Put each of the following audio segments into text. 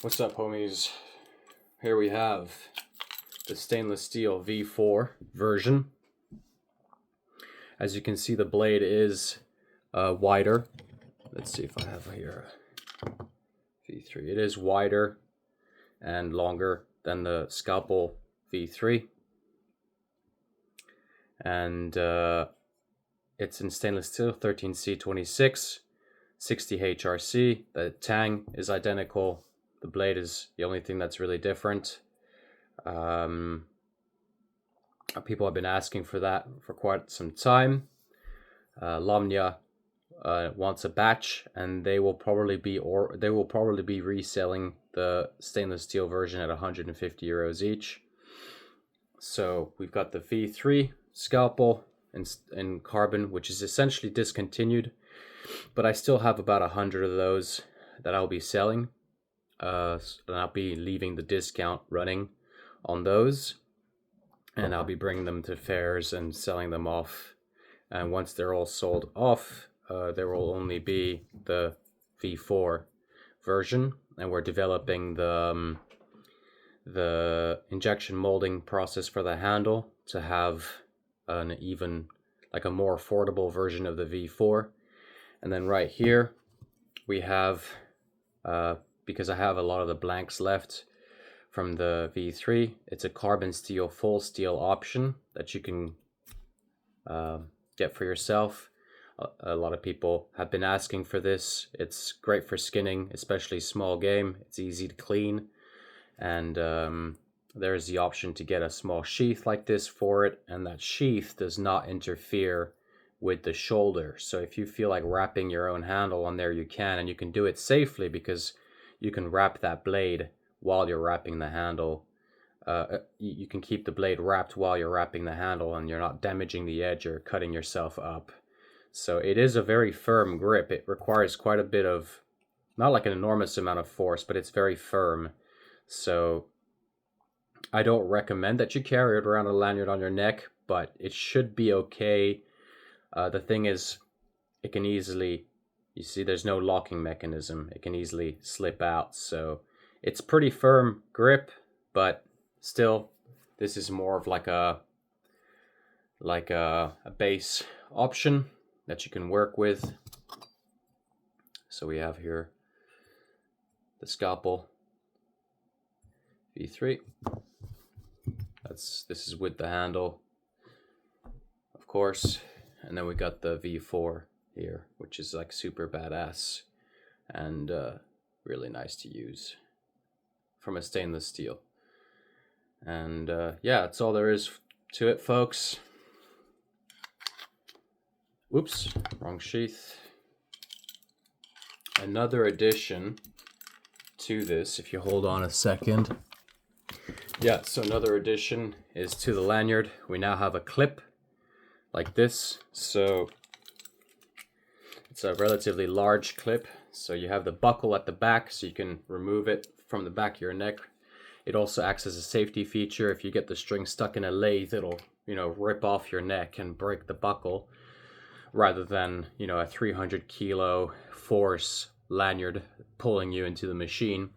What's up, homies? Here we have the stainless steel V4 version. As you can see, the blade is wider. Let's see if I have here V3. It is wider and longer than the Scalpel V3. And it's in stainless steel, 13C26, 60 HRC. The tang is identical. The blade is the only thing that's really different. People have been asking for that for quite some time. Lanyard wants a batch, and they will probably be reselling the stainless steel version at 150 euros each. So we've got the V3 Scalpel in carbon, which is essentially discontinued, but I still have about 100 of those that I'll be selling. And I'll be leaving the discount running on those, and I'll be bringing them to fairs and selling them off. And once they're all sold off, there will only be the V4 version, and we're developing the injection molding process for the handle to have a more affordable version of the V4. And then right here we have because I have a lot of the blanks left from the V3, it's a carbon steel full steel option that you can get for yourself. A lot of people have been asking for this. It's great for skinning, especially small game. It's easy to clean, and there's the option to get a small sheath like this for it, and that sheath does not interfere with the shoulder. So if you feel like wrapping your own handle on there, you can, and you can do it safely because you can wrap that blade while you're wrapping the handle. You can keep the blade wrapped while you're wrapping the handle, and you're not damaging the edge or cutting yourself up. So it is a very firm grip. It requires quite a bit of, not like an enormous amount of force, but it's very firm. So I don't recommend that you carry it around a lanyard on your neck, but it should be okay. The thing is, it can easily, you see there's no locking mechanism. It can easily slip out. So it's pretty firm grip, but still, this is more of like a base option that you can work with. So we have here the Scalpel V3. This is with the handle, of course, and then we got the V4 here, which is like super badass and really nice to use from a stainless steel. And yeah, that's all there is to it, folks. Oops, wrong sheath. Another addition to this, if you hold on a second. Yeah, so another addition is to the lanyard. We now have a clip like this. So it's a relatively large clip. So you have the buckle at the back, so you can remove it from the back of your neck. It also acts as a safety feature. If you get the string stuck in a lathe, it'll, rip off your neck and break the buckle, rather than, a 300 kilo force lanyard pulling you into the machine.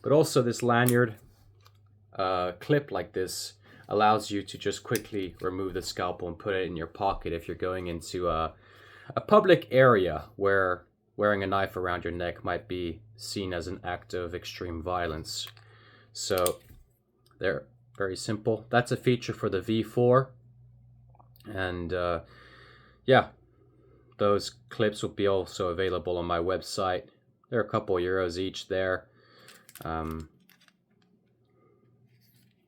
But also this lanyard clip like this allows you to just quickly remove the scalpel and put it in your pocket if you're going into a public area where wearing a knife around your neck might be seen as an act of extreme violence. So they're very simple. That's a feature for the V4. And yeah, those clips will be also available on my website. They're a couple euros each there.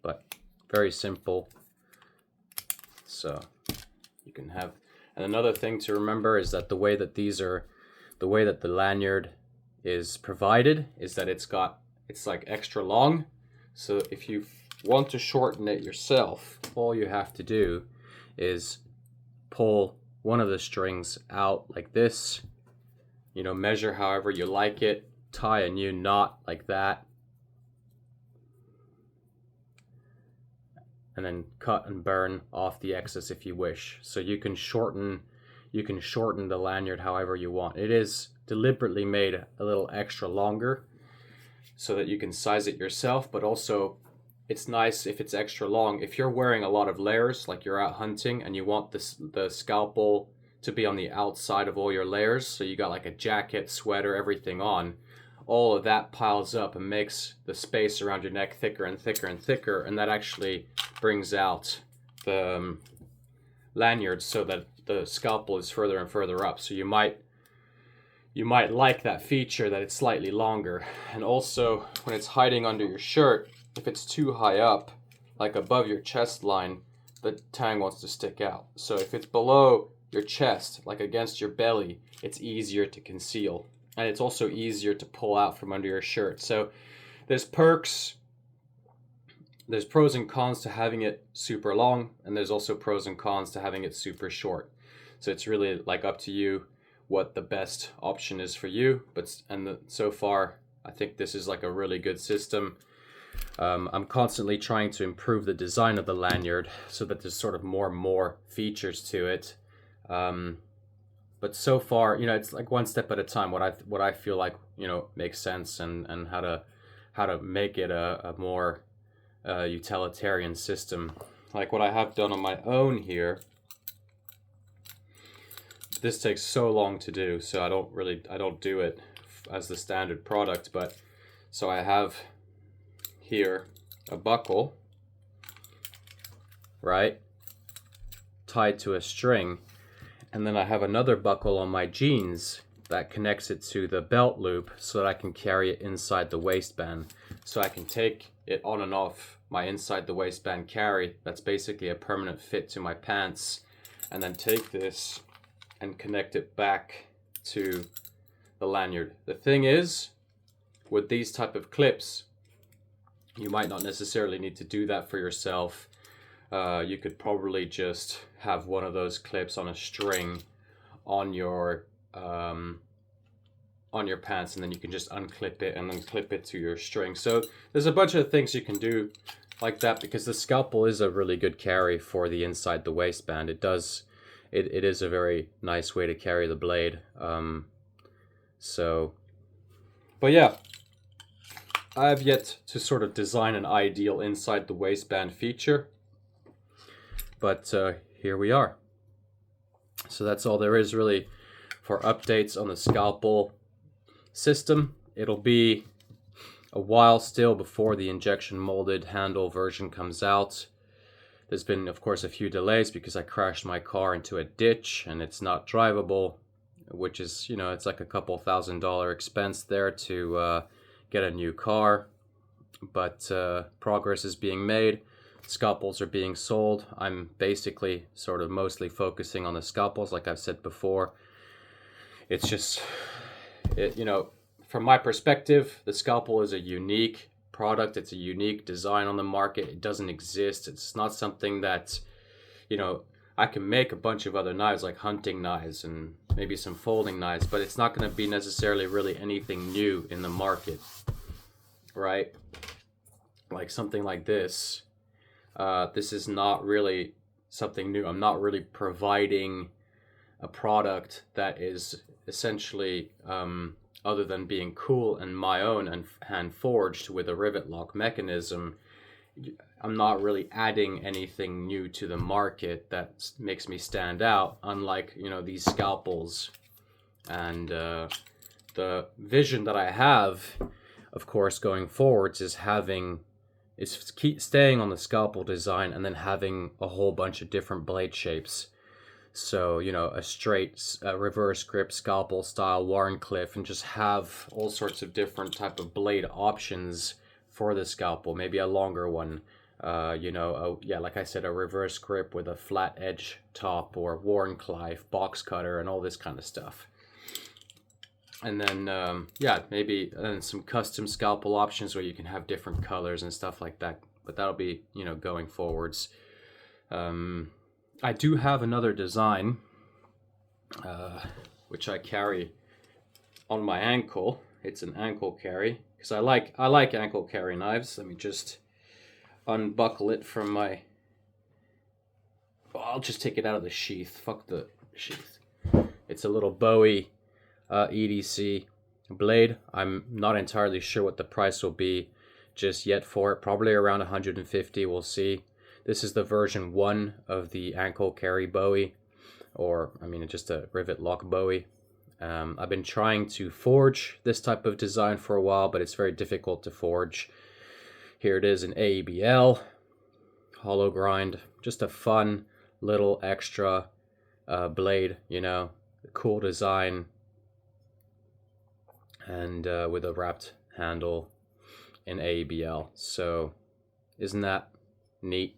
But very simple. So you can have, and another thing to remember is that the way that the lanyard is provided is that it's like extra long. So if you want to shorten it yourself, all you have to do is pull one of the strings out like this, measure however you like it, tie a new knot like that, and then cut and burn off the excess if you wish. So you can shorten the lanyard however you want. It is deliberately made a little extra longer so that you can size it yourself, but also it's nice if it's extra long. If you're wearing a lot of layers, like you're out hunting and you want the scalpel to be on the outside of all your layers, so you got like a jacket, sweater, everything on, all of that piles up and makes the space around your neck thicker and thicker and thicker, and that actually brings out the lanyard so that the scalpel is further and further up. So you might like that feature that it's slightly longer. And also when it's hiding under your shirt, if it's too high up, like above your chest line, the tang wants to stick out. So if it's below your chest, like against your belly, it's easier to conceal. And it's also easier to pull out from under your shirt. So there's perks, there's pros and cons to having it super long, and there's also pros and cons to having it super short. So it's really like up to you what the best option is for you. So far, I think this is like a really good system. I'm constantly trying to improve the design of the lanyard so that there's sort of more and more features to it. But so far, you know, it's like one step at a time. What I feel like, you know, makes sense, and how to make it a more utilitarian system. Like what I have done on my own here. This takes so long to do, so I don't do it as the standard product. But so I have here a buckle, right, tied to a string, and then I have another buckle on my jeans that connects it to the belt loop so that I can carry it inside the waistband. So I can take it on and off my inside the waistband carry. That's basically a permanent fit to my pants, and then take this and connect it back to the lanyard. The thing is, with these type of clips, you might not necessarily need to do that for yourself. You could probably just have one of those clips on a string on your pants, and then you can just unclip it and then clip it to your string. So there's a bunch of things you can do like that, because the Scalpel is a really good carry for the inside the waistband. It is a very nice way to carry the blade. But yeah, I have yet to sort of design an ideal inside the waistband feature, but here we are. So that's all there is really for updates on the Scalpel system. It'll be a while still before the injection molded handle version comes out. There's been, of course, a few delays because I crashed my car into a ditch and it's not drivable, which is, you know, it's like a couple $1,000 expense there to get a new car. But progress is being made. Scalpels are being sold. I'm basically sort of mostly focusing on the scalpels, like I've said before. It's just, you know, from my perspective, the Scalpel is a unique product. It's a unique design on the market. It doesn't exist. It's not something that, you know, I can make a bunch of other knives like hunting knives and maybe some folding knives, but it's not going to be necessarily really anything new in the market, right? Like something like this. This is not really something new. I'm not really providing a product that is essentially other than being cool and my own and hand forged with a rivet lock mechanism. I'm not really adding anything new to the market that makes me stand out, unlike, you know, these scalpels. And the vision that I have, of course, going forwards is keep staying on the Scalpel design and then having a whole bunch of different blade shapes. So, you know, a straight reverse grip Scalpel style Warncliffe, and just have all sorts of different type of blade options for the Scalpel. Maybe a longer one, you know, yeah, like I said, a reverse grip with a flat edge top, or Warncliffe box cutter and all this kind of stuff. And then, yeah, maybe some custom Scalpel options where you can have different colors and stuff like that. But that'll be, you know, going forwards. I do have another design, which I carry on my ankle. It's an ankle carry, because I like ankle carry knives. Let me just unbuckle it from my... Well, I'll just take it out of the sheath. Fuck the sheath. It's a little Bowie EDC blade. I'm not entirely sure what the price will be just yet for it. Probably around 150, we'll see. This is the version 1 of the ankle carry Bowie, or I mean just a rivet lock Bowie. I've been trying to forge this type of design for a while, but it's very difficult to forge. Here it is in AEBL, hollow grind, just a fun little extra blade, you know, cool design, and with a wrapped handle in AEBL. So isn't that neat?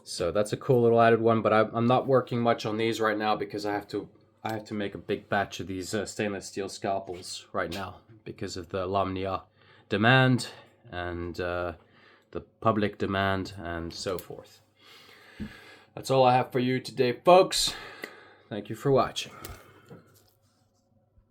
So that's a cool little added one, but I'm not working much on these right now because I have to make a big batch of these stainless steel scalpels right now because of the Lanyard demand and the public demand and so forth. That's all I have for you today, folks. Thank you for watching.